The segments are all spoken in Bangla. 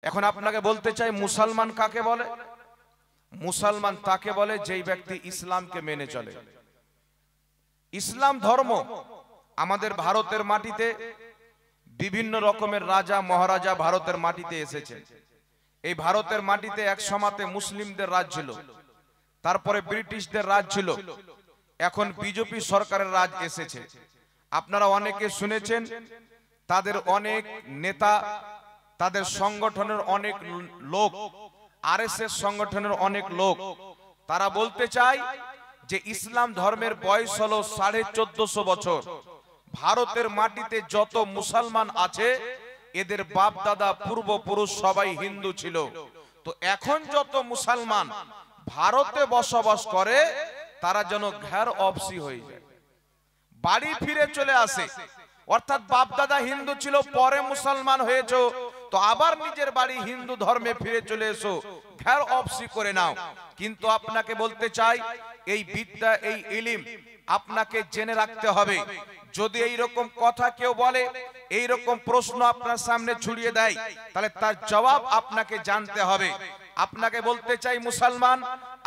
এখন আপনাকে বলতে চাই মুসলমান কাকে বলে? মুসলমান তাকে বলে যেই ব্যক্তি ইসলামকে মেনে চলে। ইসলাম ধর্ম আমাদের ভারতের মাটিতে বিভিন্ন রকমের রাজা মহারাজা ভারতের মাটিতে এসেছেন। এই ভারতের মাটিতে এক সময়তে মুসলিমদের রাজ ছিল, তারপরে ব্রিটিশদের রাজ ছিল, এখন বিজেপি সরকারের রাজ এসেছে। আপনারা অনেকে শুনেছেন তাদের অনেক নেতা, তাদের সংগঠনের অনেক লোক, আরএসএস সংগঠনের অনেক লোক, তারা বলতে চায় যে ইসলাম ধর্মের বয়স হলো 1450 বছর। ভারতের মাটিতে যত মুসলমান আছে এদের বাপ দাদা পূর্বপুরুষ সবাই হিন্দু ছিল। তো এখন যত মুসলমান ভারতে বসবাস করে তারা যেন ঘর অপসি হয়ে যায়, বাড়ি ফিরে চলে আসে। অর্থাৎ বাপ দাদা হিন্দু ছিল, পরে মুসলমান হয়েছো তো আবার নিজের বাড়ি হিন্দু ধর্মে ফিরে চলে এসো, ঘর অপসি করে নাও। কিন্তু আপনাকে বলতে চাই এই বিদ্যা, এই ইলম আপনাকে জেনে রাখতে হবে। যদি এই রকম কথা কেউ বলে, এই রকম প্রশ্ন আপনার সামনে ছুড়িয়ে দেয়, তাহলে তার জবাব আপনাকে জানতে হবে। আপনাকে বলতে চাই মুসলমান,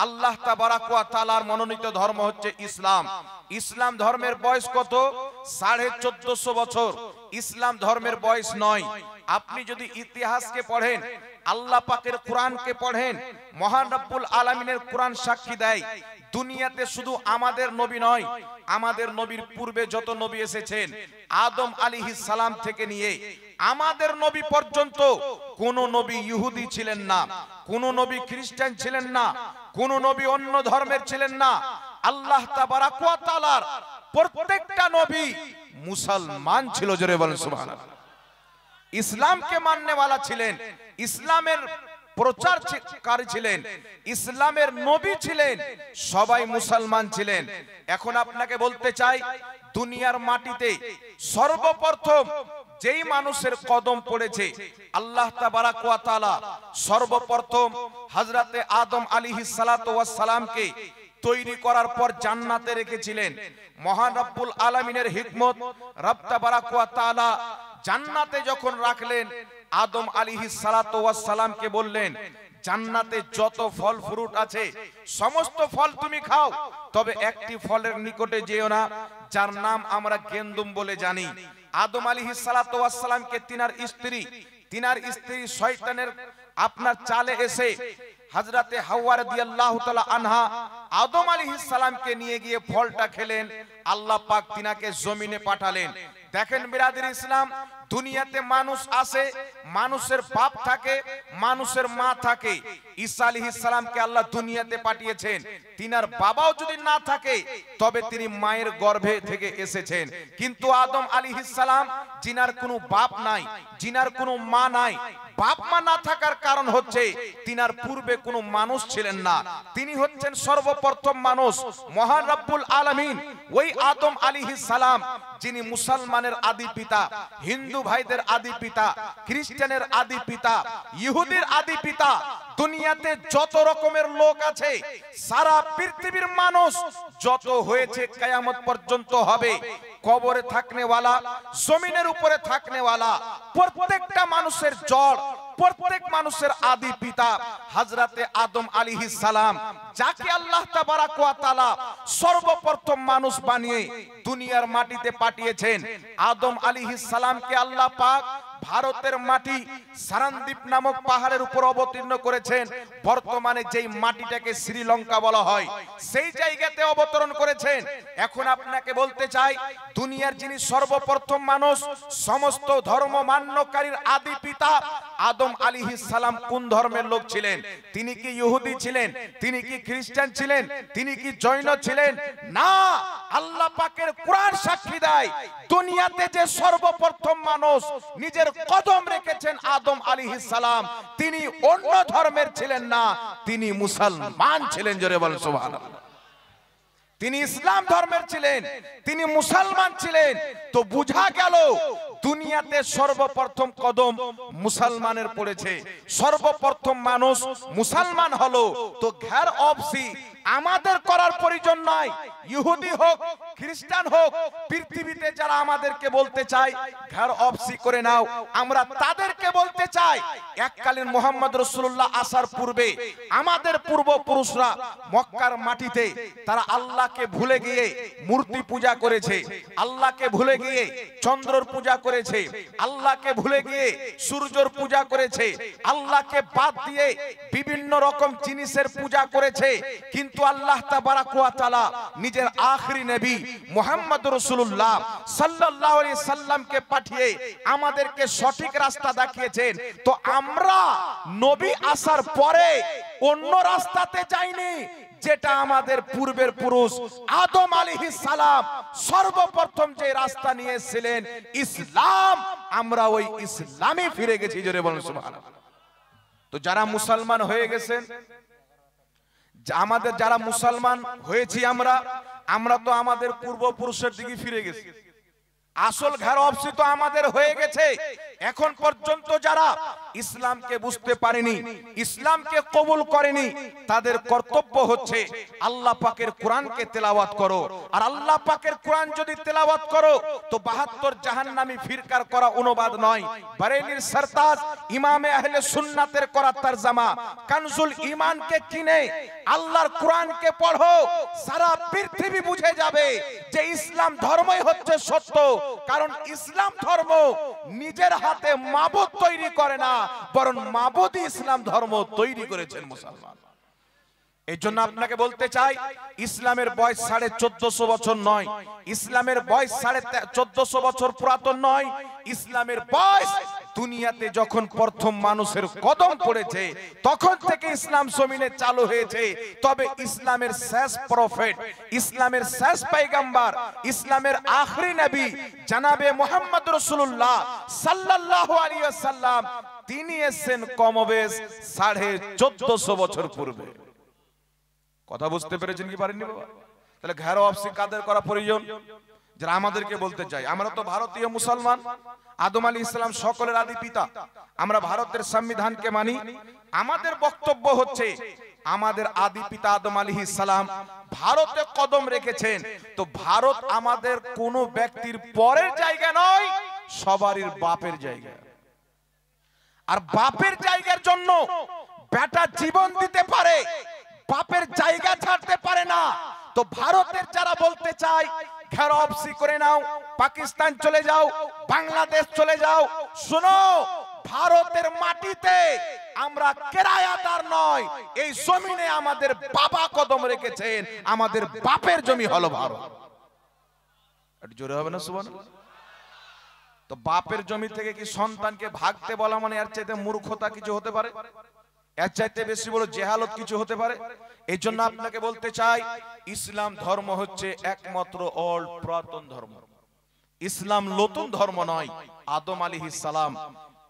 আল্লাহ তাবারাক ওয়া তাআলার মনোনীত ধর্ম হচ্ছে ইসলাম। ইসলাম ধর্মের বয়স কত? 1450 বছর। ইসলাম ধর্মের বয়স নয়। আপনি যদি ইতিহাসকে পড়েন, আল্লাহ পাকের কোরআনকে পড়েন, মহান রব্বুল আলামিনের কোরআন সাক্ষী দেয় দুনিয়াতে শুধু আমাদের নবী নয়, আমাদের নবীর পূর্বে যত নবী এসেছেন আদম আলাইহিস সালাম থেকে নিয়ে আমাদের নবী পর্যন্ত কোন নবী ইহুদি ছিলেন না, কোন নবী খ্রিস্টান ছিলেন না, কোন নবী অন্য ধর্মের ছিলেন না। আল্লাহ তাবারাক ওয়া তাআলার প্রত্যেকটা নবী মুসলমান ছিল। জোরে বলেন সুবহানাল্লাহ। ইসলামকে মাননেওয়ালা ছিলেন, ইসলামের প্রচারকারী ছিলেন, ইসলামের নবী ছিলেন, সবাই মুসলমান ছিলেন। এখন আপনাকে বলতে চাই দুনিয়ার মাটিতে সর্বপ্রথম যেই মানুষের কদম পড়েছে আল্লাহ তাবারাক ওয়া তাআলা সর্বপ্রথম হযরতে আদম আলাইহিস সালাতু ওয়াস সালামকে তৈরি করার পর জান্নাতে রেখেছিলেন। মহান রব্বুল আলামিনের হিকমত, রব তাবারাক ওয়া তাআলা জান্নাতে যখন রাখলেন আদম আলাইহিস সালাতু ওয়াস সালামকে বললেন জান্নাতে যত ফল ফ্রুট আছে সমস্ত ফল তুমি খাও, তবে একটি ফলের নিকটে যেও না যার নাম আমরা গেন্দুম বলে জানি। আদম আলাইহিস সালাতু ওয়াস সালামকে তিনার স্ত্রী শয়তানের আপনার চালে এসে হযরতে হাওয়া রাদিয়াল্লাহু তাআলা আনহা আদম আলাইহিস সালামকে নিয়ে গিয়ে ফলটা খেলেন, আল্লাহ পাক তিনাকে জমিনে পাঠালেন। দেখেন বিরাদর ইসলাম, দুনিয়াতে মানুষ আসে, মানুষের বাপ থাকে, মানুষের মা থাকে। ঈসা আলাইহিস সালামকে আল্লাহ দুনিয়াতে পাঠিয়েছেন, তিনার বাবাও যদি না থাকে তবে তিনি মায়ের গর্ভে থেকে এসেছেন। কিন্তু আদম আলাইহিস সালাম যিনার কোনো বাপ নাই, যিনার কোনো মা নাই, বাপ মা না থাকার কারণ হচ্ছে তিনার পূর্বে কোনো মানুষ ছিলেন না, তিনি হচ্ছেন সর্বপ্রথম মানুষ। মহান রব্বুল আলামিন ওই আদম আলাইহিস সালাম যিনি মুসলমানের আদি পিতা, হিন্দু ভাইদের আদি পিতা, খ্রিস্টানের আদি পিতা, ইহুদির আদি পিতা, দুনিয়াতে যত রকমের লোক আছে সারা পৃথিবীর মানুষ যত হয়েছে কিয়ামত পর্যন্ত হবে, কবরে থাকনেওয়ালা, জমিনের উপরে থাকনেওয়ালা, প্রত্যেকটা মানুষের জড়, প্রত্যেক মানুষের আদি পিতা হযরতে আদম আলাইহিস সালাম, যাকে আল্লাহ তাবারাক ওয়া তাআলা সর্বপ্রথম মানুষ বানিয়ে দুনিয়ার মাটিতে পাঠিয়েছেন। আদম আলাইহিস সালামকে আল্লাহ পাক ভারতের মাটি সারানদ্বীপ নামক পাহাড়ের উপর অবতীর্ণ করেছেন। বর্তমানে যেই মাটিটাকে শ্রীলঙ্কা বলা হয় সেই জায়গাতে অবতরণ করেছেন। এখন আপনাকে বলতে চাই দুনিয়ার যিনি সর্বপ্রথম মানুষ, সমস্ত ধর্ম মান্যকারীর আদি পিতা আদম আলাইহিস সালাম কোন ধর্মের লোক ছিলেন? তিনি কি ইহুদি ছিলেন? তিনি কি খ্রিস্টান ছিলেন? তিনি কি জৈন ছিলেন? না, আল্লাহ পাকের কোরআন সাক্ষী দেয় দুনিয়াতে যে সর্বপ্রথম মানুষ নিজের কদম রেখেছেন আদম আলাইহিস সালাম, তিনি অন্য ধর্মের ছিলেন না, তিনি মুসলমান ছিলেন। জোরে বলেন সুবহানাল্লাহ। তিনি ইসলাম ধর্মের ছিলেন, তিনি মুসলমান ছিলেন। তো বুঝা গেল দুনিয়াতে সর্বপ্রথম কদম মুসলমানের পড়েছে, সর্বপ্রথম মানুষ মুসলমান হলো। তো ঘের অফসি আমাদের করার প্রয়োজন নাই। ইহুদি হোক খ্রিস্টান হোক, পৃথিবীতে যারা আমাদেরকে বলতে চায় ঘের অফসি করে নাও, আমরা তাদেরকে বলতে চাই এককালীন মুহাম্মদ রাসূলুল্লাহ আসার পূর্বে আমাদের পূর্বপুরুষরা মক্কার মাটিতে তারা আল্লাহকে ভুলে গিয়ে মূর্তি পূজা করেছে, আল্লাহকে ভুলে গিয়ে চন্দ্রর পূজা করেছে, আল্লাহকে ভুলে গিয়ে সূর্যর পূজা করেছে, আল্লাহকে বাদ দিয়ে বিভিন্ন রকম জিনিসের পূজা করেছে। কিন্তু আল্লাহ তাবারাক ওয়া তাআলা নিজের আখেরি নবী মুহাম্মদ রাসূলুল্লাহ সাল্লাল্লাহু আলাইহি সাল্লামকে পাঠিয়ে আমাদেরকে সঠিক রাস্তা দেখিয়েছেন। তো আমরা নবী আসার পরে অন্য রাস্তাতে যাইনি, যেটা আমাদের পূর্বের পুরুষ আদম আলাইহিস সালাম সর্বপ্রথম যে রাস্তা নিয়ে এসেছিলেন ইসলাম, আমরা ওই ইসলামে ফিরে গেছি। জোরে বলুন সুবহানাল্লাহ। তো যারা মুসলমান হয়ে গেছেন, আমাদের যারা মুসলমান হয়েছি আমরা তো আমাদের পূর্বপুরুষের দিকে ফিরে গেছি। আসল ঘর অফসি তো আমাদের হয়ে গেছে। এখন পর্যন্ত যারা ইসলামকে বুঝতে পারেনি, ইসলামকে কবুল করেনি, তাদের কর্তব্য হচ্ছে আল্লাহ পাকের কোরআনকে তেলাওয়াত করো। আর আল্লাহ পাকের কোরআন যদি তেলাওয়াত করো তো 72 জাহান্নামী ফিরকার করা অনুবাদ নয়, বারেলির সরতাজ ইমামে আহলে সুন্নাতের করা তরজমা কানজুল ঈমানকে কিনে আল্লাহর কোরআনকে পড়ো, সারা পৃথিবী বুঝে যাবে যে ইসলাম ধর্মই হচ্ছে সত্য। কারণ ইসলাম ধর্ম নিজের হাতে মাবুদ তৈরি করে না, বরং মাবুদই ইসলাম ধর্ম তৈরি করেছেন মুসলমান। এই জন্য আপনাকে বলতে চাই, ইসলামের বয়স 1450 বছর নয়, ইসলামের বয়স 1450 বছর পুরাতন নয়। ইসলামের বয়স দুনিয়াতে যখন প্রথম মানুষের কদম পড়েছে তখন থেকে ইসলাম জমিনে চালু হয়েছে। তবে ইসলামের শেষ প্রফেট, ইসলামের শেষ পয়গম্বর, ইসলামের আখেরি নবী জনাবে মুহাম্মদ রাসূলুল্লাহ সাল্লাল্লাহু আলাইহি ওয়াসাল্লাম, তিনি এসেছেন কমবেশ 1450 বছর পূর্বে। কথা বুঝতে পেরেছেন কি পারেননি বাবা? তাহলে ঘের অফসি কাদের করা প্রয়োজন? যারা আমাদেরকে বলতে চাই আমরা তো ভারতীয় মুসলমান, আদম আলাইহিস সালাম সকলের আদি পিতা, আমরা ভারতের সংবিধানকে মানি। আমাদের বক্তব্য হচ্ছে আমাদের আদি পিতা আদম আলাইহিস সালাম ভারতে কদম রেখেছেন। তো ভারত আমাদের কোন ব্যক্তির পরের জায়গা নয়, সবারই বাপের জায়গা। আর বাপের জায়গার জন্য বেটা জীবন দিতে পারে, বাপের জায়গা ছাড়তে পারে না। তো ভারতের যারা বলতে চায় ঘের অফসি করে নাও, পাকিস্তান চলে যাও, বাংলাদেশ চলে যাও, শোনো, ভারতের মাটিতে আমরা কেরায়াদার নয়, এই জমিনে আমাদের বাবা কদম রেখেছেন, আমাদের বাপের জমি হলো ভারত। একটু জোরে হবে না সুবহানাল্লাহ? তো বাপের জমি থেকে কি সন্তানকে ভাগতে বলা মানে এর চাইতে মূর্খতা কিছু হতে পারে? এর চাইতে বেশি বড় জেহালত কিছু হতে পারে? এই জন্য আপনাকে বলতে চাই, ইসলাম ধর্ম হচ্ছে একমাত্র অল পুরাতন ধর্ম। ইসলাম নতুন ধর্ম নয়। আদম আলাইহিস সালাম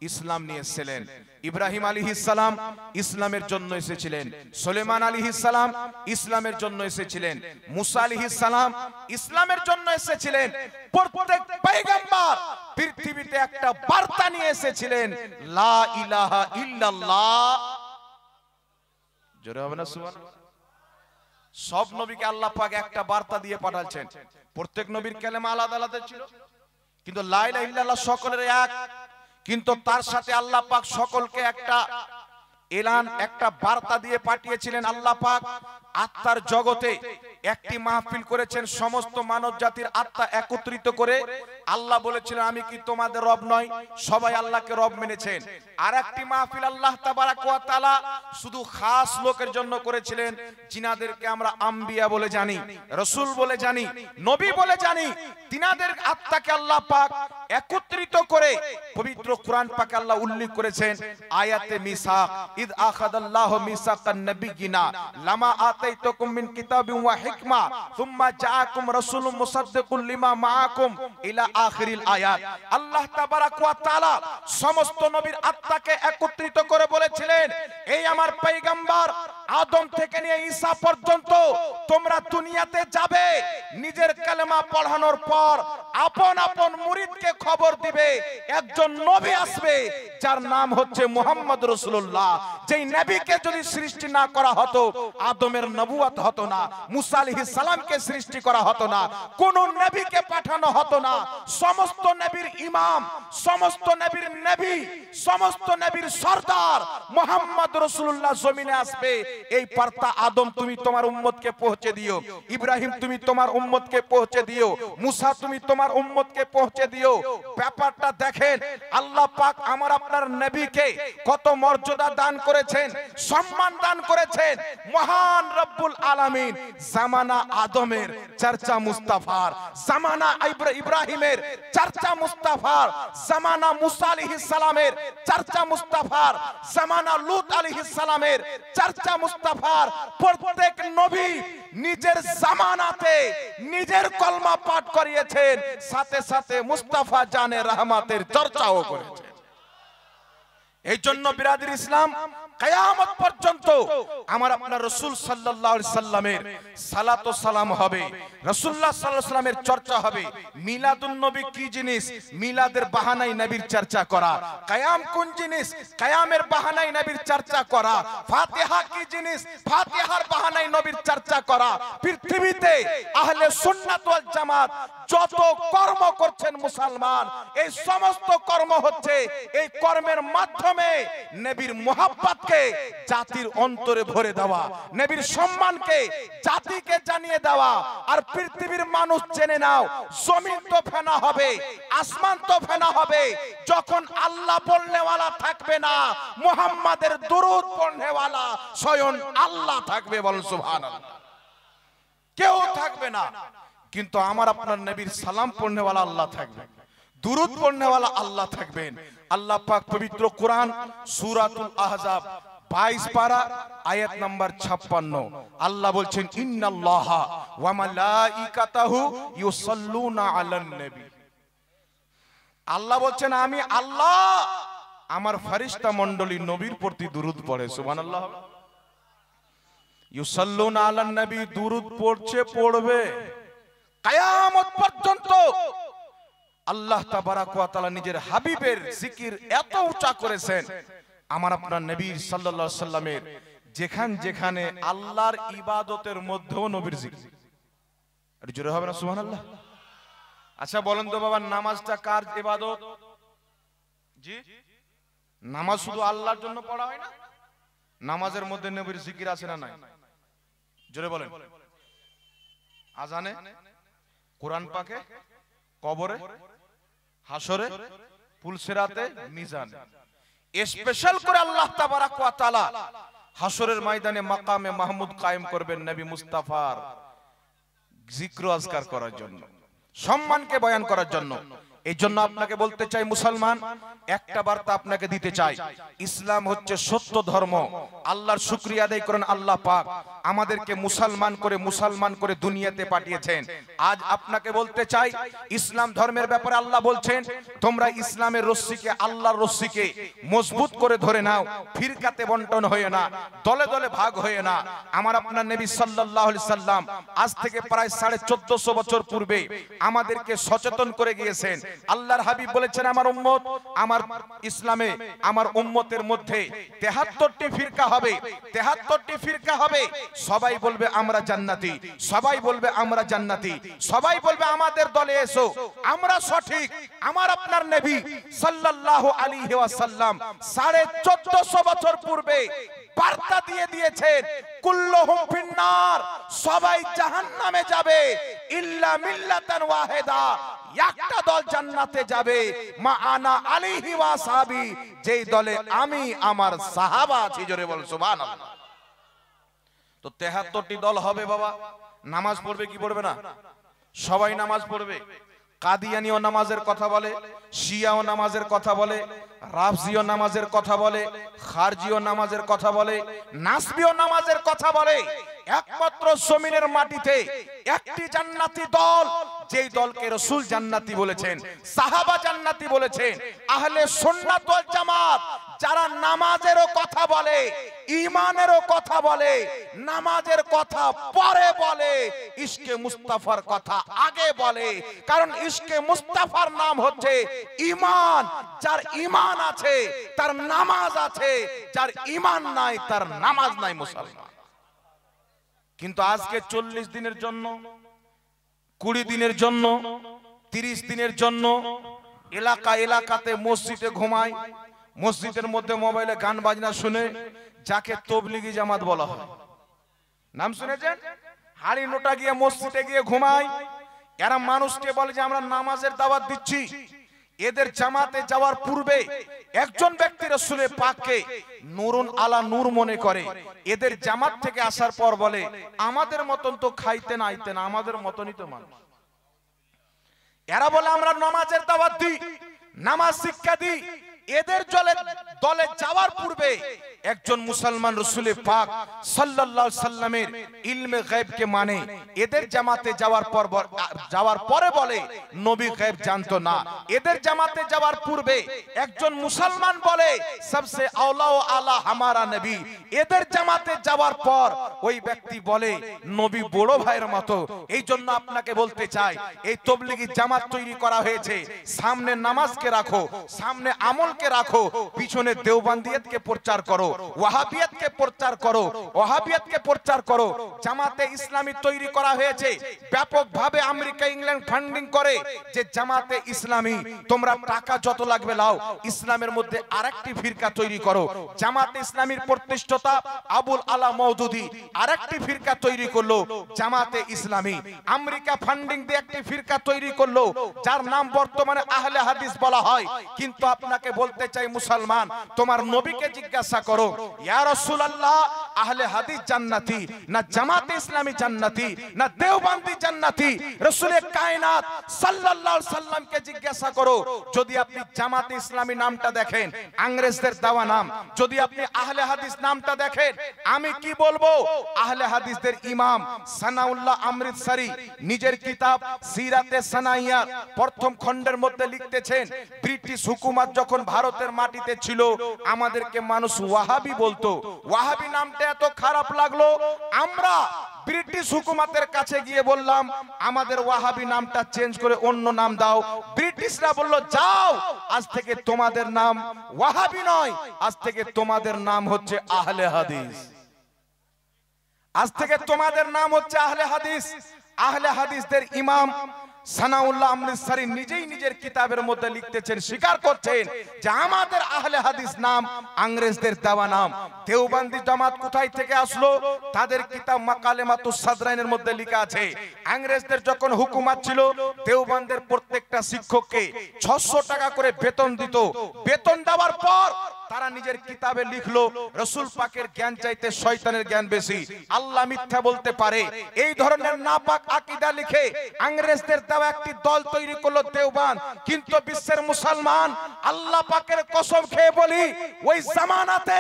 ইসলাম নিয়ে এসেছিলেন, ইব্রাহিম আলাইহিস সালাম ইসলামের জন্য এসেছিলেন, সুলাইমান আলাইহিস সালাম ইসলামের জন্য এসেছিলেন, মুসা আলাইহিস সালাম ইসলামের জন্য এসেছিলেন। প্রত্যেক পয়গম্বর পৃথিবীতে একটা বার্তা নিয়ে এসেছিলেন, লা ইলাহা ইল্লাল্লাহ। জোরে হবে না সুবহানাল্লাহ? সব নবীকে আল্লাহ পাক একটা বার্তা দিয়ে পাঠাচ্ছেন। প্রত্যেক নবীর কালেমা আলাদা আলাদা ছিল, কিন্তু লা ইলাহা ইল্লাল্লাহ সকলের এক। কিন্তু তার সাথে আল্লাহ পাক সকলকে একটা এলান, একটা বার্তা দিয়ে পাঠিয়েছিলেন। আল্লাহ পাক আত্মার জগতে একটি মাহফিল করেছেন, সমস্ত মানব জাতির আত্মা একত্রিত করে আল্লাহ বলেছিলেন আমি কি তোমাদের রব নয়? সবাই আল্লাহকে রব মেনেছেন। আর একটি মাহফিল আল্লাহ তাবারাক ওয়া তাআলা শুধু খাস লোকের জন্য করেছিলেন, জিনাদেরকে আমরা আম্বিয়া বলে জানি, রাসূল বলে জানি, নবী বলে জানি। তিনাদের আত্মাকে আল্লাহ পাক একত্রিত করে পবিত্র কোরআন পাকে আল্লাহ উল্লেখ করেছেন আয়াতে মিসাক, ইদ আখাদাল্লাহু মিসাকান নাবিয়িনা লামা আতাইতুকুম মিন কিতাবিন ওয়া হিকমা সুম্মা জাআকুম রাসূলুম মুসাদ্দিকুল লিমা মাআকুম ইলা আখিরিল আয়াত। আল্লাহ তাবারাক ওয়া তাআলা সমস্ত নবীর আত্মাকে একত্রিত করে বলেছেন বলেছিলেন, এই আমার পয়গম্বর আদম থেকে নিয়ে ঈসা পর্যন্ত তোমরা দুনিয়াতে যাবে, নিজের কালেমা পড়ানোর পর আপন আপন মুরিদকে খবর দিবে একজন নবী আসবে যার নাম হচ্ছে মুহাম্মদ রাসূলুল্লাহ। যেই নবীকে যদি সৃষ্টি না করা হতো আদমের নবুয়ত হতো না, মুসা আলাইহিস সালামকে সৃষ্টি করা হতো না, কোন নবীকে পাঠানো হতো না। সমস্ত নবীর ইমাম, সমস্ত নবীর নবী, সমস্ত নবীর সরদার মুহাম্মদ রাসূলুল্লাহ জমিনে আসবে। এই বার্তা আদম তুমি তোমার উম্মতকে পৌঁছে দিও, ইব্রাহিম তুমি তোমার উম্মতকে পৌঁছে দিও, মুসা তুমি তোমার উম্মতকে পৌঁছে দিও। ব্যাপারটা দেখেন, আল্লাহ পাক আমার আপনার নবীকে কত মর্যাদা দান করেছেন, সম্মান দান করেছেন। মহান রব্বুল আলামিন জামানা আদমের চর্চা মুস্তাফার, জামানা ইব্রাহিমের চর্চা মুস্তাফার, জামানা মুসা আলাইহিস সালামের চর্চা মুস্তাফার, জামানা লূত আলাইহিস সালামের চর্চা মুস্তাফার। প্রত্যেক নবী নিজের জামানাতে নিজের কলমা পাঠ করিয়েছেন, সাথে সাথে মুস্তাফা জানে রহমতের চর্চাও করেছেন। এই জন্য বিরাদর ইসলাম কিয়ামত পর্যন্ত আমার আপনার রাসূল সাল্লাল্লাহু আলাইহি সাল্লামের সালাত ও সালাম হবে, রাসূলুল্লাহ সাল্লাল্লাহু আলাইহি সাল্লামের চর্চা হবে। মিলাদুন নবী কি জিনিস? মিলাদের বাহানায় নবীর চর্চা করা। কিয়াম কোন জিনিস? কিয়ামের বাহানায় নবীর চর্চা করা। ফাতিহা কি জিনিস? ফাতিহার বাহানায় নবীর চর্চা করা। পৃথিবীতে আহলে সুন্নাত ওয়াল জামাত যত কর্ম করছেন মুসলমান, এই সমস্ত কর্ম হচ্ছে এই কর্মের মাধ্যমে নবীর মুহাব্বতকে জাতির অন্তরে ভরে দেওয়া, নবীর সম্মানকে জাতিকে জানিয়ে দেওয়া। আর পৃথিবীর মানুষ জেনে নাও, জমিন তো ফেনা হবে, আসমান তো ফেনা হবে, যখন আল্লাহ বলনেওয়ালা থাকবে না, মুহাম্মাদের দুরূদ পড়নেওয়ালা স্বয়ং আল্লাহ থাকবে। বলেন সুবহানাল্লাহ। কেউ থাকবে না, কিন্তু আমার আপনার নবীর সালাম পড়নেওয়ালা আল্লাহ থাকবে, দুরূদ পড়নেওয়ালা আল্লাহ থাকবেন। আল্লাহ পাক পবিত্র কোরআন সূরাতুল আহজাব 22 পারা আয়াত নাম্বার 56 আল্লাহ বলছেন, ইন্নাল্লাহা ওয়া মালাইকাতাহু ইউসাল্লুনা আলান নবী। আল্লাহ বলছেন, আমি আল্লাহ আমার ফেরেশতা মণ্ডলী নবীর প্রতি দুরূদ পড়ে। সুবহানাল্লাহ। ইউসাল্লুনা আলান নবী, দুরূদ পড়ছে, পড়বে কিয়ামত পর্যন্ত। আল্লাহ তাবারাক ওয়া তাআলা নিজের হাবিবের জিকির এত উঁচা করেছেন, আমার আপনার নবী সাল্লাল্লাহু আলাইহি সাল্লামের যেখানে আল্লাহর ইবাদতের মধ্যেও নবীর জিকির। একটু জোরে হবে না সুবহানাল্লাহ? আচ্ছা বলেন তো বাবা, নামাজটা কার ইবাদত? জি, নামাজ শুধু আল্লাহর জন্য পড়া হয় না? নামাজের মধ্যে নবীর জিকির আছে না নাই? জোরে বলেন। আজানে, কোরআন পাকে, কবরে, হাসরে, পুলসিরাতে, মিজানে, স্পেশাল করে আল্লাহ তাবারাক ওয়া তাআলা হাসরের ময়দানে মাকামে মাহমুদ কায়েম করবেন নবী মুস্তাফার জিক্র আজকার করার জন্য, সম্মানকে বয়ান করার জন্য। এই জন্য আপনাকে বলতে চাই মুসলমান, একটা বার্তা আপনাকে দিতে চাই, ইসলাম হচ্ছে সত্য ধর্ম। আল্লাহর শুকরিয়া আদায় করেন, আল্লাহ পাক আমাদেরকে মুসলমান করে দুনিয়াতে পাঠিয়েছেন। আজ আপনাকে বলতে চাই, ইসলাম ধর্মের ব্যাপারে আল্লাহ বলছেন, তোমরা ইসলামের রশ্মিকে, আল্লাহর রশ্মিকে মজবুত করে ধরে নাও, ফিরকাতে বন্টন হয়ে না, দলে দলে ভাগ হয়ে না। আমার আপনার নবী সাল্লাল্লাহু আলাইহি সাল্লাম আজ থেকে প্রায় 1450 বছর পূর্বে আমাদেরকে সচেতন করে গিয়েছেন। আল্লাহর হাবিব বলেছেন, আমার উম্মত, আমার ইসলামে আমার উম্মতের মধ্যে 73টি ফিরকা হবে, 73টি ফিরকা হবে। সবাই বলবে আমরা জান্নাতি, সবাই বলবে আমরা জান্নাতি, সবাই বলবে আমাদের দলে এসো, আমরা সঠিক। আমার আপনার নবী সাল্লাল্লাহু আলাইহি ওয়াসাল্লাম 1450 বছর পূর্বে বার্তা দিয়ে দিয়েছেন, কুল্লুহুম ফিন্নার, সবাই জাহান্নামে যাবে, ইল্লা মিল্লাতান ওয়াহিদা, একটা দল জান্নাতে যাবে, মা আনা আলাইহি ওয়া সাহাবী, যেই দলে আমি আমার সাহাবা আছি। জোরে বল সুবহানাল্লাহ। তো 73টি দল হবে বাবা। নামাজ পড়বে কি পড়বে না? সবাই নামাজ পড়বে। কাদিয়ানীও নামাজের কথা বলে, শিয়াও নামাজের কথা বলে, রাফজিও নামাজের কথা বলে, খারজিও নামাজের কথা বলে, নাসবিও নামাজের কথা বলে। একমাত্র জমিনের মাটিতে একটি জান্নাতি দল যেই দলকে রাসূল জান্নাতি বলেছেন, সাহাবা জান্নাতি বলেছেন, আহলে সুন্নাত ওয়াল জামাত যারা নামাজেরও কথা বলে, ঈমানেরও কথা বলে, নামাজের কথা পরে বলে, ইশকে মুস্তাফার কথা আগে বলে। কারণ ইশকে মুস্তাফার নাম হচ্ছে ঈমান। যার ঈমান আছে তার নামাজ আছে, যার ঈমান নাই তার নামাজ নাই মুসলমান। কিন্তু আজকে 40 দিনের জন্য, 20 দিনের জন্য, 30 দিনের জন্য এলাকাতে মসজিদে ঘুমায়, মসজিদের মধ্যে মোবাইলে গান বাজনা শুনে, যাকে তবলিগি জামাত বলা হয়। নাম শুনেছেন? হাড়ি নোটা গিয়ে মসজিদে গিয়ে ঘুমায়। এরা মানুষকে বলে যে আমরা নামাজের দাওয়াত দিচ্ছি। এদের জামাতে যাওয়ার পূর্বে একজন ব্যক্তি রাসূলের পাককে নূরুন আলা নূর মনে করে। এদের জামাত থেকে আসার পর বলে আমাদের মতন তো খাইতে না আইতে না, আমাদের মতনই তো মানুষ। এরা বলে আমরা নামাজের দাওয়াত দিই, নামাজ শিক্ষা দিই। এদের দলে যাওয়ার পূর্বে একজন মুসলমান রাসূলের পাক সাল্লাল্লাহু আলাইহি সাল্লামের ইলমে গায়বকে মানে। এদের জামাতে যাওয়ার পরে বলে নবী গায়ব জানতো না। এদের জামাতে যাওয়ার পূর্বে একজন মুসলমান বলে সবসে আওলা ও আলা হামারা নবী। এদের জামাতে যাওয়ার পর ওই ব্যক্তি বলে নবী বড় ভাইয়ের মতো। এই জন্য আপনাকে বলতে চাই, এই তবলিগি জামাত তৈরি করা হয়েছে, সামনে নামাজকে রাখো, সামনে আমলকে রাখো, পিছনে দেওবন্দিয়তকে প্রচার করো, ওয়াহাবিয়তকে প্রচার করো, ওয়াহাবিয়তকে প্রচার করো। জামাতে ইসলামী তৈরি করা হয়েছে ব্যাপকভাবে। আমেরিকা ইংল্যান্ড ফান্ডিং করে যে জামাতে ইসলামী, তোমরা টাকা যত লাগবে লাও, ইসলামের মধ্যে আরেকটি ফিরকা তৈরি করো। জামাতে ইসলামীর প্রতিষ্ঠাতা আবুল আলা মওদুদি আরেকটি ফিরকা তৈরি করলো, জামাতে ইসলামী। আমেরিকা ফান্ডিং দিয়ে একটি ফিরকা তৈরি করলো, যার নাম বর্তমানে আহলে হাদিস বলা হয়। কিন্তু আপনাকে বলতে চাই মুসলমান, তোমার নবীকে জিজ্ঞাসা করো, ইয়া রাসূলুল্লাহ আহলে হাদিস জান্নাতি না জামাতে ইসলামী জান্নাতি না দেওবন্দি জান্নাতি? রাসূলে কায়নাত সাল্লাল্লাহু আলাইহি সাল্লামকে জিজ্ঞাসা করো। যদি আপনি জামাতে ইসলামী নামটা দেখেন, ইংরেজদের দেওয়া নাম। যদি আপনি আহলে হাদিস নামটা দেখেন, আমি কি বলবো? আহলে হাদিসদের ইমাম সানাউল্লাহ অমৃতসরি নিজের কিতাব সিরাতে সানাইয়া প্রথম খণ্ডের মধ্যে লিখতেছেন, ব্রিটিশ হুকুমত যখন ভারতের মাটিতে ছিল আমাদেরকে মানুষ ওয়াহাবি বলতো। ওয়াহাবি নামটা এত খারাপ লাগলো, আমরা ব্রিটিশ হুকুমতের কাছে গিয়ে বললাম আমাদের ওয়াহাবি নামটা চেঞ্জ করে অন্য নাম দাও। ব্রিটিশরা বলল যাও, আজ থেকে তোমাদের নাম ওয়াহাবি নয়, আজ থেকে তোমাদের নাম হচ্ছে আহলে হাদিস। আজ থেকে তোমাদের নাম হচ্ছে আহলে হাদিস। আহলে হাদিসদের ইমাম সানাউল্লাহ অমৃতসরি নিজেই নিজের কিতাবের মধ্যে লিখতেছেন, স্বীকার করছেন যে আমাদের আহলে হাদিস নাম ইংরেজদের দেওয়া নাম। দেওবন্দি জামাত কোথায় থেকে আসলো? তাদের কিতাব মাকালেমাতুস সাদরাইনের মধ্যে লেখা আছে, ইংরেজদের যখন হুকুমত ছিল দেওবন্দের প্রত্যেকটা শিক্ষককে 600 টাকা করে বেতন দিত। বেতন দেওয়ার পর তারা নিজের কিতাবে লিখলো রাসূল পাকের জ্ঞান চাইতে শয়তানের জ্ঞান বেশি, আল্লাহ মিথ্যা বলতে পারে। এই ধরনের নাপাক আকীদা লিখে ইংরেজদের দেওয়া একটি দল তৈরি করলো দেওবান। কিন্তু বিশ্বের মুসলমান আল্লাহ পাকের কসম খেয়ে বলি, ওই জামানাতে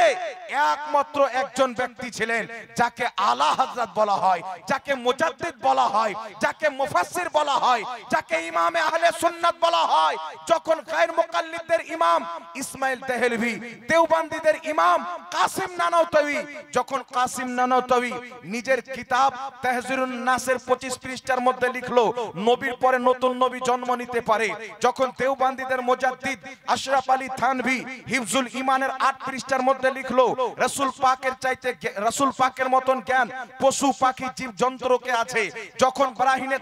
একমাত্র একজন ব্যক্তি ছিলেন যাকে আলা হযরত বলা হয়, যাকে মুজাদ্দিদ বলা হয়, যাকে মুফাসসির বলা হয়, যাকে ইমামে আহলে সুন্নাত বলা হয়। যখন গায়র মুকাল্লিদদের ইমাম ইসমাইল দেহলভি, দেওবন্দিদের ইমাম কাসিম নানাউতাবি, যখন কাসিম নানাউতাবি নিজের কিতাব তাহজিরুন নাসের 25 পৃষ্ঠার মধ্যে লিখলো নবীর পরে নতুন নবী জন্ম নিতে পারে। যখন দেওবন্দিদের মুজাদ্দিদ আশরাফ আলী থানভী হিফজুল ঈমানের 8 পৃষ্ঠার মধ্যে লিখলো রাসূল পাকের চাইতে রাসূল পাকের মতন জ্ঞান পশু পাখি জীব জন্তুকে আছে। যখন বারাহিনে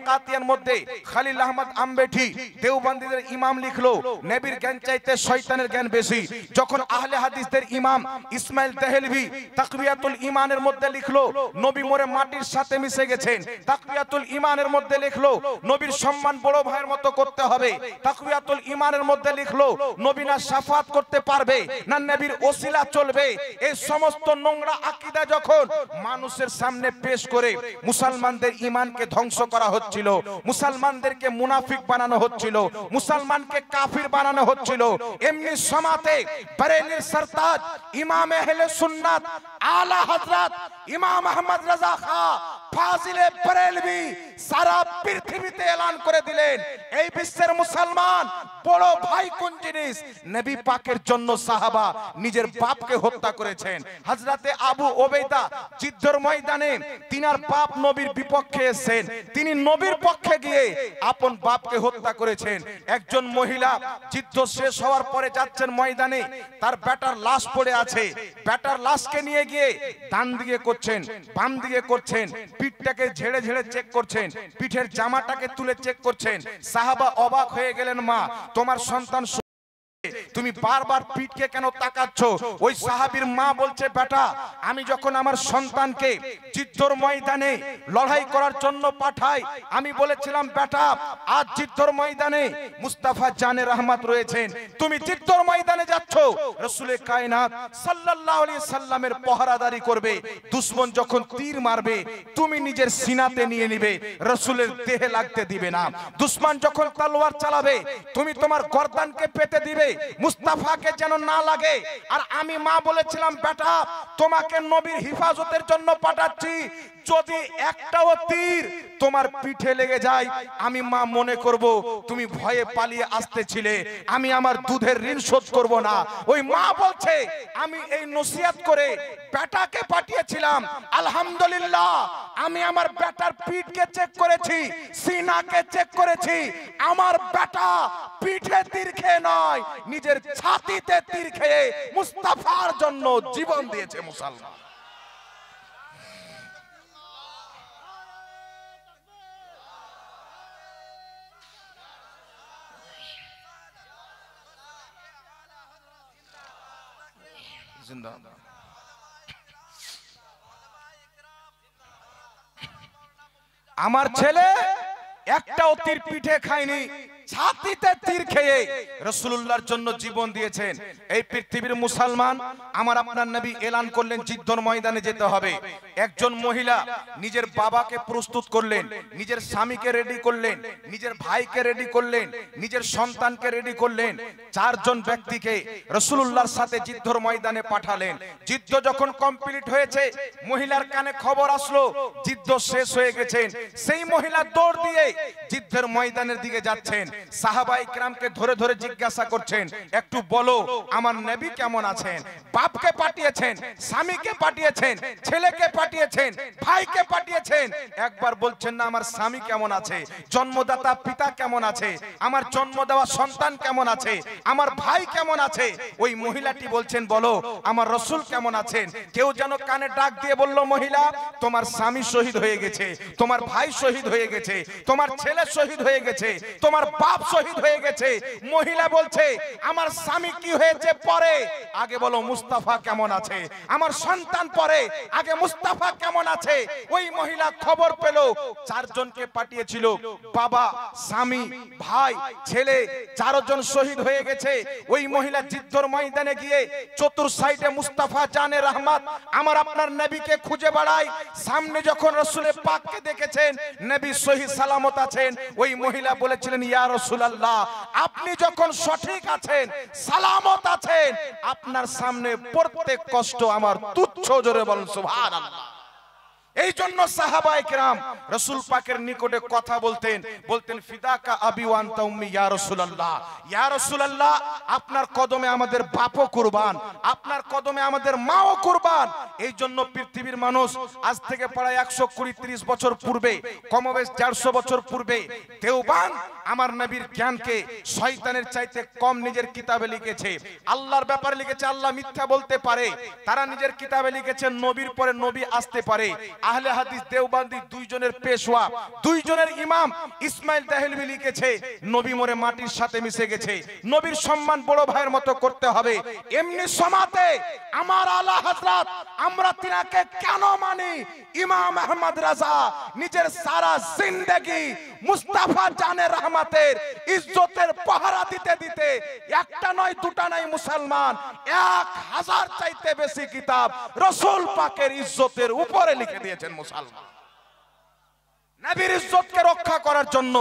কাতিয়ার মধ্যে খালিল আহমদ আম্বেঠি দেওবন্দিদের ইমাম লিখলো নবীর জ্ঞান চাইতে শয়তানের জ্ঞান বেশি। যখন আহলে হাদিসদের ইমাম ইসমাইল দেহলভি তাকওয়াতুল ঈমানের মধ্যে লিখলো নবী মরে মাটির সাথে মিশে গেছেন। তাকওয়াতুল ঈমানের মধ্যে লিখলো নবীর সম্মান বড় ভাইয়ের মতো করতে হবে। তাকওয়াতুল ঈমানের মধ্যে লিখলো নবী না শাফাত করতে পারবে না নবীর ওসিলা চলবে। এই সমস্ত নোংরা আকীদা যখন মানুষের সামনে পেশ করে মুসলমানদের ঈমানকে ধ্বংস করা হচ্ছিল, মুসলমানদেরকে মুনাফিক বানানো হচ্ছিল, মুসলমানকে কাফির বানানো হচ্ছিল, এমনি সমাতে বরেলির সরতাজ ইমাম আহলে সুন্নাত আলা হযরত ইমাম আহমদ রাজা খাঁ ফাজিলে বরেলভী সারা পৃথিবীতে এলান করে দিলেন, এই বিশ্বের মুসলমান বড় ভাই কোন জিনিস। নবী পাকের জন্য সাহাবা নিজের বাপকে হত্যা করেছেন। হযরতে আবু ওবেদা যুদ্ধের ময়দানে তিনার বাপ নবীর বিপক্ষে এসেছেন, তিনি নবীর পক্ষে গিয়ে আপন বাপকে হত্যা করেছেন। একজন মহিলা যুদ্ধ শেষ হওয়ার পরে যাচ্ছেন ময়দানে, তার বেটার লাশ পড়ে আছে, বেটার লাশকে নিয়ে গিয়ে ডান দিকে করছেন, বাম দিকে করছেন, পিঠটাকে ঝেড়ে ঝেড়ে চেক করছেন, পিঠের জামাটাকে তুলে চেক করছেন। সাহাবা অবাক হয়ে গেলেন, মা তোমার সন্তান তুমি বারবার পিঠকে কেন তাকাচ্ছ? ওই সাহাবীর মা বলছে, বেটা আমি যখন আমার সন্তানকে যুদ্ধের ময়দানে লড়াই করার জন্য পাঠাই, আমি বলেছিলাম বেটা আজ যুদ্ধের ময়দানে মুস্তাফা জানে রহমত রয়েছেন, তুমি যুদ্ধের ময়দানে যাচ্ছ রাসূলে কায়নাত সাল্লাল্লাহু আলাইহি সাল্লামের পহরাদারি করবে, দুশমন যখন তীর মারবে তুমি নিজের সিনাতে নিয়ে নিবে, রাসূলের দেহে লাগতে দিবে না। দুশমন যখন তলোয়ার চালাবে তুমি তোমার গর্দানকে পেতে দিবে, মুস্তাফাকে যেন না লাগে। আর আমি মা বলেছিলাম, বেটা তোমাকে নবীর হিফাজতের জন্য পাঠাচ্ছি, যদি একটাও তীর তোমার পিঠে লেগে যায় আমি মা মনে করব তুমি ভয়ে পালিয়ে আসতেছিলে, আমি আমার দুধের ঋণ শোধ করব না। ওই মা বলছে, আমি এই নসিহত করে বেটাকে পাঠিয়েছিলাম, আলহামদুলিল্লাহ আমি আমার বেটার পিঠকে চেক করেছি, সিনাকে চেক করেছি, আমার বেটা পিঠে তীর খেয়ে নয় নিজের ছাতিতে তীর খেয়ে মুস্তাফার জন্য জীবন দিয়েছে মুসলমান। আমার ছেলে একটাও তীর পিঠে খায়নি, ছাতিতে তীর খেয়ে রাসূলুল্লাহর জন্য জীবন দিয়েছেন। এই পৃথিবীর মুসলমান আমার আপনার নবী এলান করলেন যুদ্ধের ময়দানে যেতে হবে। একজন মহিলা নিজের বাবাকে প্রস্তুত করলেন, নিজের স্বামীকে রেডি করলেন, নিজের ভাইকে রেডি করলেন, নিজের সন্তানকে রেডি করলেন, চারজন ব্যক্তিকে রাসূলুল্লাহর সাথে যুদ্ধের ময়দানে পাঠালেন। যুদ্ধ যখন কমপ্লিট হয়েছে মহিলার কানে খবর আসলো যুদ্ধ শেষ হয়ে গেছে, সেই মহিলা দৌড় দিয়ে যুদ্ধের ময়দানের দিকে যাচ্ছেন। সাহাবায়ে কিরামকে ধরে ধরে জিজ্ঞাসা করছেন, একটু বলো আমার নবী কেমন আছেন? বাপকে পাঠিয়েছেন, স্বামীকে পাঠিয়েছেন, ছেলেকে পাঠিয়েছেন, ভাইকে পাঠিয়েছেন, একবার বলছেন না আমার স্বামী কেমন আছে, জন্মদাতা পিতা কেমন আছে, আমার জন্ম দেওয়া সন্তান কেমন আছে, আমার ভাই কেমন আছে? ওই মহিলাটি বলছেন, বলো আমার রাসূল কেমন আছেন? কেউ যেন কানে ডাক দিয়ে বলল, মহিলা তোমার স্বামী শহীদ হয়ে গেছে, তোমার ভাই শহীদ হয়ে গেছে, তোমার ছেলে শহীদ হয়ে গেছে, তোমার বাপ শহীদ হয়ে গেছে। মহিলা বলছে, আমার স্বামী কি হয়েছে পরে, আগে বলো মুস্তাফা কেমন আছে, আমার সন্তান পরে, আগে মুস্তাফা কেমন আছে। ওই মহিলা খবর পেল চারজনকে পাঠিয়েছিল, বাবা, স্বামী, ভাই, ছেলে, চারজন শহীদ হয়ে গেছে। ওই মহিলা যুদ্ধের ময়দানে গিয়ে চতুর সাইডে মুস্তাফা জানে রহমত আমার আপনার নবীকে খুঁজে বেড়ায়। সামনে যখন রাসূলে পাককে দেখেছেন নবী সহিহ সালামত আছেন, ওই মহিলা বলেছিলেন, ইয়া রাসূলুল্লাহ আপনি যখন সঠিক আছেন, সালামত আছেন, আপনার সামনে প্রত্যেক কষ্ট আমার তুচ্ছ। জোরে বলুন সুবহানাল্লাহ। এই জন্য সাহাবায়ে কিরাম রাসূল পাকের নিকটে কথা বলতেন, ফিদাকা আবি ওয়া আনতা উম্মি ইয়া রাসূলুল্লাহ, ইয়া রাসূলুল্লাহ আপনার কদমে আমাদের বাপও কুরবান, আপনার কদমে আমাদের মাও কুরবান। এই জন্য পৃথিবীর মানুষ আজ থেকে প্রায় 120-30 বছর পূর্বে, কমবেশ 150 বছর পূর্বে দেওবান আমার নবীর জ্ঞানকে শয়তানের চাইতে কম নিজের কিতাবে লিখেছে। আল্লাহর ব্যাপারে লিখেছে আল্লাহ মিথ্যা বলতে পারে, তারা নিজের কিতাবে লিখেছে নবীর পরে নবী আসতে পারে। আহলে হাদিস দেওবন্দি দুইজনের পেশওয়া, দুইজনের ইমাম ইসমাইল দেহলভি লিখেছে নবী মরে মাটির সাথে মিশে গেছে, নবীর সম্মান বড় ভাইয়ের মতো করতে হবে। এমনি সমাতে আমার আলা হযরত আমরা তিনাকে কেন মানি? ইমাম আহমদ রাজা নিজের সারা জিন্দেগি মুস্তাফা জানে রহমতের ইজ্জতের পাহারা দিতে দিতে একটা নয় দুটা নয় মুসলমান 1000 চাইতে বেশি কিতাব রাসূল পাকের ইজ্জতের উপরে লিখে দিয়েছেন মুসলমান। নবীর ইজ্জতকে রক্ষা করার জন্য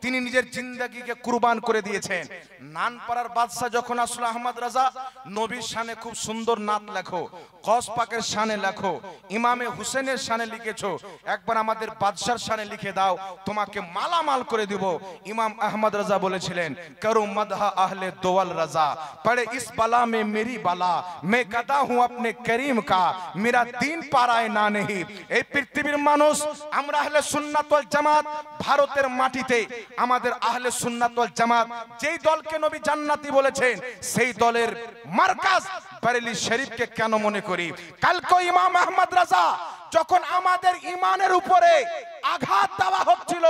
তিনি নিজের জিন্দেগিকে কুরবান করে দিয়েছেন। নানপাড়ার বাদশা যখন আসলো, আহমদ রাজা নবীর শানে খুব সুন্দর নাত লেখো, গস পাকের শানে লেখো, ইমামে হুসেনের শানে লিখেছো, একবার আমাদের বাদশার শানে লিখে দাও, তোমাকে মালামাল করে দিব। ইমাম আহমদ রাজা বলেছিলেন, করো মদহা আহলে দোয়াল রাজা, পড়ে ইস বালা মে মেরি বালা, মে গদা হুঁ আপনে করিম কা, মেরা দিন পারায় না নেহি। এই পৃথিবীর মানুষ, আমরা আহলে সুন্নাত ওয়াল জামাত, ভারতের মাটিতে আমাদের আহলে সুন্নাত ওয়াল জামাত যেই দলকে নবী জান্নাতি বলেছেন, সেই দলের মার্কাজ বরেলি শরীফকে কেন মনে করি? কালকে ইমাম আহমদ রাজা যখন আমাদের ইমানের উপরে আঘাত দেওয়া হচ্ছিল,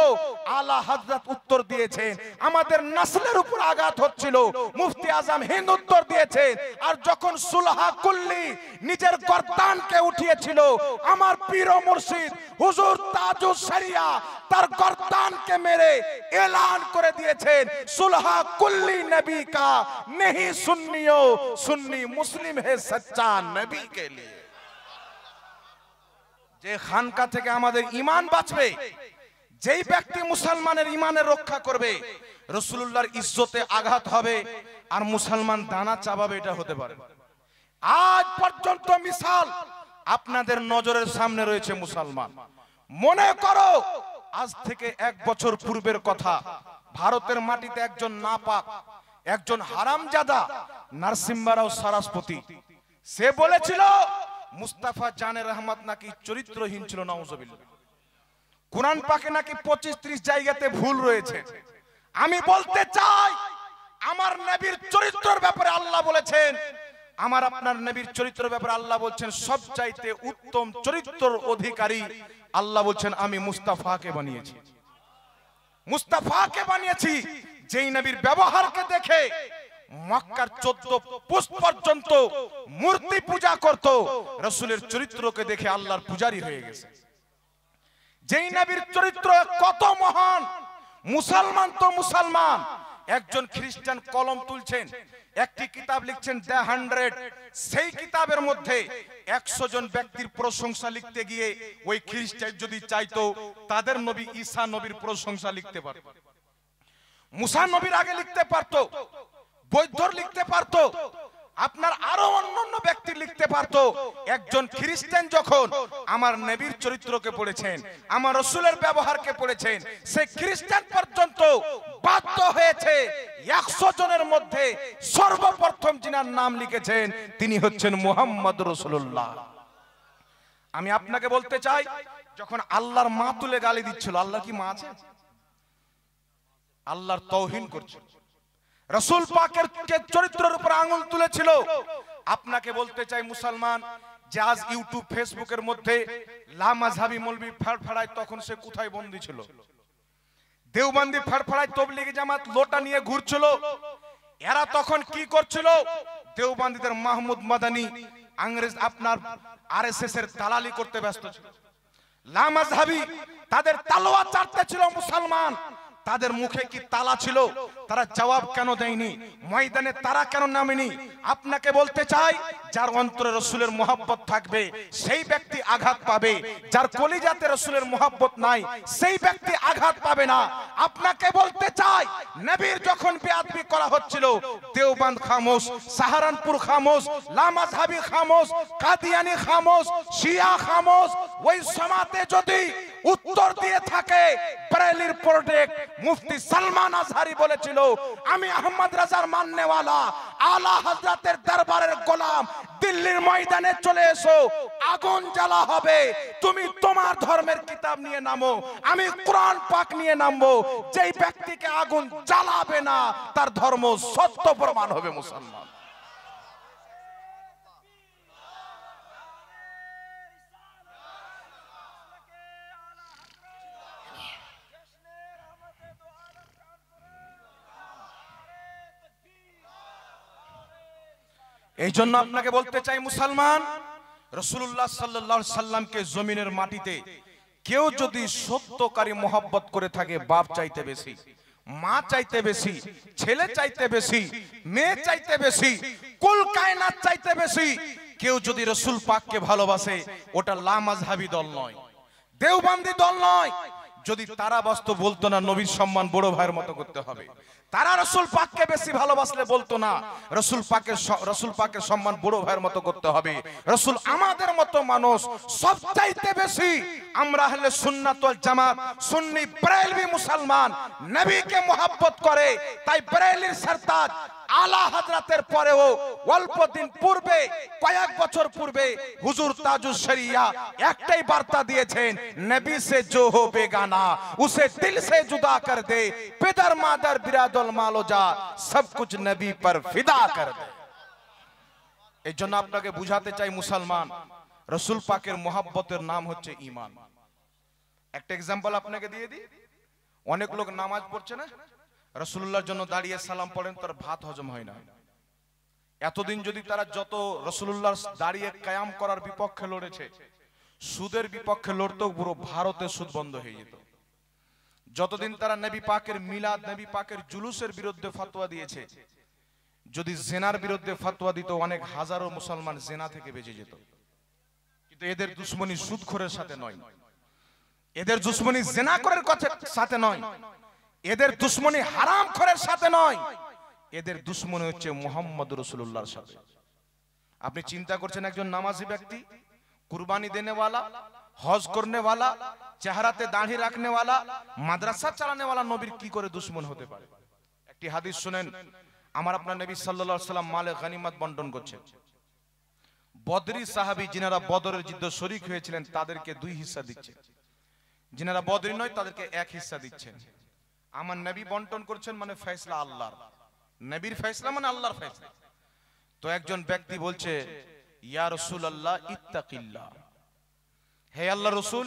আলা হযরত উত্তর দিয়েছেন। আমাদের নসলের উপর আঘাত হচ্ছিল, মুফতি আজম হিন্দ উত্তর দিয়েছেন। আর যখন সুলহা কুল্লি নিজের গর্দানকে উঠিয়েছিল, আমার পীর ও মুর্শিদ হুজুর তাজুস শরিয়া তার গর্দানকে মেরে এলান করে দিয়েছেন, সুলহা কুল্লি নবী কা नहीं सुन्नियो, सुन्नी मुस्लिम है सच्चा नबी के लिए। যে খানকা থেকে আমাদের ঈমান বাঁচবে, যেই ব্যক্তি মুসলমানের ঈমানের রক্ষা করবে, রাসূলুল্লাহর ইজ্জতে আঘাত হবে আর মুসলমান দানা চাবাবে, এটা হতে পারে। আজ পর্যন্ত মিসাল আপনাদের নজরের সামনে রয়েছে মুসলমান। মনে করো আজ থেকে 1 বছর পূর্বের কথা, ভারতের মাটিতে একজন নাপাক, একজন হারামজাদা নরসিম্হা রাও সরস্বতী, সে বলেছিল মুস্তাফা জানে রহমত নাকি চরিত্রহীন ছিল, নাউজুবিল্লাহ। কুরআন পাকে নাকি 25-30 জায়গাতে ভুল রয়েছে। আমি বলতে চাই, আমার নবীর চরিত্রের ব্যাপারে আল্লাহ বলেছেন, আমার আপনার নবীর চরিত্রের ব্যাপারে আল্লাহ বলছেন, সবচাইতে উত্তম চরিত্রের অধিকারী আল্লাহ বলছেন আমি মুস্তাফাকে বানিয়েছি। মুস্তাফাকে বানিয়েছি, যেই নবীর ব্যবহারকে দেখে মক্কার 14 পুষ্ট পর্যন্ত মূর্তি পূজা করত, রাসূলের চরিত্রকে দেখে আল্লাহর পূজারী হয়ে গেছে। যেই নবীর চরিত্র কত মহান, মুসলমান তো মুসলমান, একজন খ্রিস্টান কলম তুলছেন, একটি কিতাব লিখছেন দ্য 100, সেই কিতাবের মধ্যে 100 জন ব্যক্তির প্রশংসা লিখতে গিয়ে ওই খ্রিস্টান যদি চাইতো তাদের নবী ঈসা নবীর প্রশংসা লিখতে পারত, মুসা নবীর আগে লিখতে পারত, বৈদ্যর লিখতে পারত, আপনার আরো অন্যান্য ব্যক্তি লিখতে পারত। একজন খ্রিস্টান যখন আমার নবীর চরিত্রকে পড়েছেন, আমার রাসূলের ব্যবহারকে পড়েছেন, সে খ্রিস্টান পর্যন্ত বাধ্য হয়েছে 100 জনের মধ্যে সর্বপ্রথম যিনার নাম লিখেছেন তিনি হচ্ছেন মুহাম্মদ রাসূলুল্লাহ। আমি আপনাকে বলতে চাই, যখন আল্লাহর মা তুলে গালি দিচ্ছিল, আল্লাহ কি মা আছে? আল্লাহর তাওহীন করছে, রাসূল পাকের চরিত্রের উপর আঙ্গুল তুলেছিল। আপনাকে বলতে চাই মুসলমান, যে আজ ইউটিউব ফেসবুকের মধ্যে লামাযহাবী মৌলবী ফাড়ফাড়ায়, তখন সে কোথায় বন্দী ছিল? দেওবন্দি ফাড়ফাড়ায় তবলিগি জামাত লোটা নিয়ে ঘুরছিল। এরা তখন কি করছিল? দেওবন্দিদের মাহমুদ মাদানি ইংরেজ আপনার আরএসএস এর দালালি করতে ব্যস্ত ছিল। লামাযহাবী তাদের তালোয়ার চাটতে ছিল মুসলমান, তাদের মুখে কি তালা ছিল? তারা জবাব কেন দেয়নি? ময়দানে তারা কেন নামেনি? আপনাকে বলতে চাই, যার অন্তরে রাসূলের মুহাব্বত থাকবে সেই ব্যক্তি আঘাত পাবে, যার কলিজাতে রাসূলের মুহাব্বত নাই সেই ব্যক্তি আঘাত পাবে না। আপনাকে বলতে চাই, নবীর যখন বেয়াদবি করা হচ্ছিল, দেওবন্দ খামোশ, সাহারানপুর খামোশ, লামাযহাবী খামোশ, কাদিয়ানি খামোশ, শিয়া খামোশ। ওই সমাতে যদি উত্তর দিয়ে থাকে, বরেলির প্রোডাক্ট মুফতি সালমান আজহারি বলেছিল, আমি আহমদ রাজার মাননেওয়ালা, আলা হযরতের দরবারের গোলাম, দিল্লির ময়দানে চলে এসো, আগুন জ্বালা হবে, তুমি তোমার ধর্মের কিতাব নিয়ে নামো, আমি কোরআন পাক নিয়ে নামবো। যেই ব্যক্তিকে আগুন জ্বালাবে না তার ধর্ম সত্য প্রমাণ হবে। মুসলমান, এই জন্য আপনাকে বলতে চাই মুসলমান, রাসূলুল্লাহ সাল্লাল্লাহু আলাইহি সাল্লামকে জমিনের মাটিতে কেউ যদি সত্যকারী মহব্বত করে থাকে, বাপ চাইতে বেশি, মা চাইতে বেশি, ছেলে চাইতে বেশি, মেয়ে চাইতে বেশি, কুল কায়নাত চাইতে বেশি, কেউ যদি রাসূল পাককে ভালোবাসে, ওটা লামাযহাবী দল নয়, দেওবন্দি দল নয়। যদি তারা বাস্তব বলতো না নবীর সম্মান বড় ভাইয়ের মতো করতে হবে, তারা রাসূল পাককে বেশি ভালোবাসলে বলতো না রাসূল পাকের সম্মান বড় ভাইয়ের মতো করতে হবে। রাসূল আমাদের মতো মানুষ সবচাইতে বেশি আমরা আহলে সুন্নাত ওয়াল জামাত সুন্নি বেরেলভি মুসলমান নবীকে মোহাব্বত করে। তাই বেরেলির সরতাজ আলা হযরতের পরেও অল্প দিন পূর্বে, কয়েক বছর পূর্বে হুজুর তাজুস শরিয়া একটাই বার্তা দিয়েছেন, নবী সে जो हो बेगाना उसे दिल से जुदा कर दे, पिदर मादर बिरादल मालो जा सब कुछ नबी पर फिदा कर दे। এই জন্য আপনাকে বুঝাতে চাই মুসলমান, রাসূল পাকের মোহাব্বতের নাম হচ্ছে ঈমান। একটা एग्जांपल আপনাকে দিয়ে দিই। অনেক লোক নামাজ পড়ছে না, রাসূলুল্লাহর জন্য দাঁড়িয়ে সালাম পড়েন, তার ভাত হজম হয় না। এতদিন যদি তারা যত রাসূলুল্লাহর দাঁড়িয়ে কায়াম করার বিপক্ষে লড়েছে, সুদের বিপক্ষে লড়তেও পুরো ভারতে সুদ বন্ধ হয়ে যেত। যতদিন তারা নবী পাকের মিলাদ, নবী পাকের জুলুসের বিরুদ্ধে ফতোয়া দিয়েছে, যদি জেনার বিরুদ্ধে ফতোয়া দিত অনেক হাজারো মুসলমান জেনা থেকে বেঁচে যেত। কিন্তু এদের দুশ্মনী সুদখোরের সাথে নয়, এদের দুশ্মনী জেনাখোরের সাথে নয়, এদের দুশ্মনী হারামখোরের সাথে নয়, এদের দুশ্মনী হচ্ছে মুহাম্মদ রাসূলুল্লাহর সাথে। আপনি চিন্তা করছেন একজন নামাজি ব্যক্তি, কুরবানি देने वाला, হজ करने वाला, চেহারাতে দাড়ি রাখনে वाला, মাদ্রাসা চালানে वाला নবীর কি করে দুশমন হতে পারে? একটি হাদিস শুনেন, আমার আপনার নবী সাল্লাল্লাহু আলাইহি সাল্লাম মালে গনিমত বন্টন করছেন। বদরি সাহাবী যিনারা বদরের যুদ্ধে শরীক হয়েছিলেন তাদেরকে 2 হিস্সা দিচ্ছেন, যিনারা বদরি নয় তাদেরকে 1 হিস্সা দিচ্ছেন। আমার নবী বন্টন করছেন মানে ফয়সালা আল্লাহর, নবীর ফয়সালা মানে আল্লাহর ফয়সালা। তো একজন ব্যক্তি বলছে, ইয়া রাসূলুল্লাহ ইত্তাকিল্লাহ, হে আল্লাহর রাসূল